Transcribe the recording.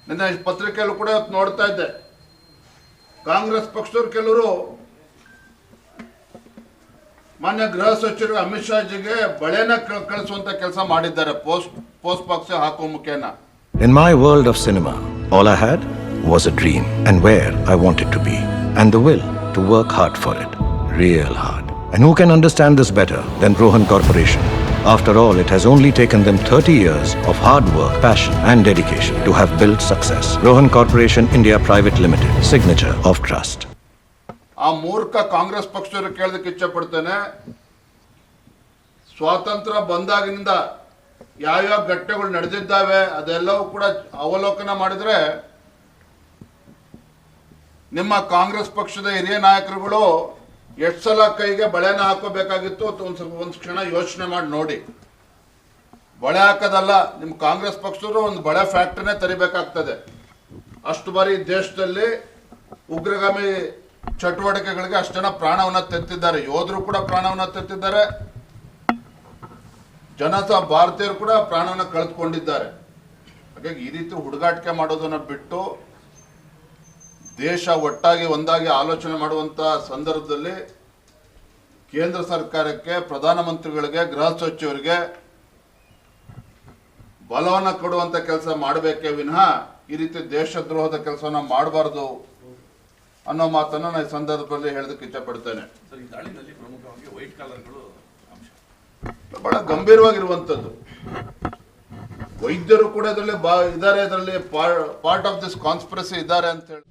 ನಿನ್ನೆ ಪತ್ರಿಕೆಯಲ್ಲೂ ಕೂಡ ನೋಡ್ತಾ ಇದ್ದೆ, ಕಾಂಗ್ರೆಸ್ ಪಕ್ಷದವ್ರು ಕೆಲವರು ಮಾನ್ಯ ಗೃಹ ಸಚಿವರು ಅಮಿತ್ ಶಾಜಿಗೆ ಬಳೆನ ಕಳಿಸುವಂತ ಕೆಲಸ ಮಾಡಿದ್ದಾರೆ ಪೋಸ್ಟ್ ಬಾಕ್ಸ್ ಹಾಕೋ ಮುಖೇನ. In my world of cinema, all I had was a dream and where I wanted to be and the will to work hard for it, real hard. And who can understand this better than Rohan Corporation? After all, it has only taken them 30 years of hard work, passion and dedication to have built success. Rohan Corporation India Private Limited, signature of trust. ಆ ಮೂರ್ಖ ಕಾಂಗ್ರೆಸ್ ಪಕ್ಷದವರು ಕೇಳೋದಕ್ಕೆ ಇಚ್ಛಪಡ್ತೇನೆ, ಸ್ವಾತಂತ್ರ್ಯ ಬಂದಾಗಿನಿಂದ ಯಾವ್ಯಾವ ಘಟನೆಗಳು ನಡೆದಿದ್ದಾವೆ ಅದೆಲ್ಲವೂ ಕೂಡ ಅವಲೋಕನ ಮಾಡಿದ್ರೆ ನಿಮ್ಮ ಕಾಂಗ್ರೆಸ್ ಪಕ್ಷದ ಹಿರಿಯ ನಾಯಕರುಗಳು ಎಷ್ಟು ಸಲ ಕೈಗೆ ಬಳೆನ ಹಾಕೋಬೇಕಾಗಿತ್ತು ಒಂದು ಕ್ಷಣ ಯೋಚನೆ ಮಾಡಿ ನೋಡಿ. ಬಳೆ ಹಾಕೋದಲ್ಲ, ನಿಮ್ಮ ಕಾಂಗ್ರೆಸ್ ಪಕ್ಷದವರು ಒಂದು ಬಳೆ ಫ್ಯಾಕ್ಟ್ರಿನೇ ತರಿಬೇಕಾಗ್ತದೆ. ಅಷ್ಟು ಬಾರಿ ದೇಶದಲ್ಲಿ ಉಗ್ರಗಾಮಿ ಚಟುವಟಿಕೆಗಳಿಗೆ ಅಷ್ಟು ಜನ ಪ್ರಾಣವನ್ನ ತೆತ್ತಿದ್ದಾರೆ, ಯೋಧರು ಕೂಡ ಪ್ರಾಣವನ್ನ ತೆತ್ತಿದ್ದಾರೆ, ಭಾರತೀಯರು ಕೂಡ ಪ್ರಾಣವನ್ನ ಕಳೆದುಕೊಂಡಿದ್ದಾರೆ. ಹಾಗಾಗಿ ಈ ರೀತಿ ಹುಡುಗಾಟಿಕೆ ಮಾಡೋದನ್ನ ಬಿಟ್ಟು ದೇಶ ಒಟ್ಟಾಗಿ ಒಂದಾಗಿ ಆಲೋಚನೆ ಮಾಡುವಂತ ಸಂದರ್ಭದಲ್ಲಿ ಕೇಂದ್ರ ಸರ್ಕಾರಕ್ಕೆ, ಪ್ರಧಾನಮಂತ್ರಿಗಳಿಗೆ, ಗೃಹ ಸಚಿವರಿಗೆ ಬಲವನ್ನ ಕೊಡುವಂತ ಕೆಲಸ ಮಾಡಬೇಕೇ ವಿನಃ ಈ ರೀತಿ ದೇಶದ್ರೋಹದ ಕೆಲಸವನ್ನ ಮಾಡಬಾರ್ದು ಅನ್ನೋ ಮಾತನ್ನು ನಾನು ಈ ಸಂದರ್ಭದಲ್ಲಿ ಹೇಳೋದಕ್ಕೆ ಇಚ್ಛಪಡ್ತೇನೆ. ಬಹಳ ಗಂಭೀರವಾಗಿರುವಂಥದ್ದು. ವೈದ್ಯರು ಕೂಡ ಇದರಲ್ಲಿ ಇದ್ದಾರೆ, ಇದರಲ್ಲಿ ಪಾರ್ಟ್ ಆಫ್ ದಿಸ್ ಕಾನ್ಸ್ಪಿರಸಿ ಇದ್ದಾರೆ ಅಂತ ಹೇಳಿ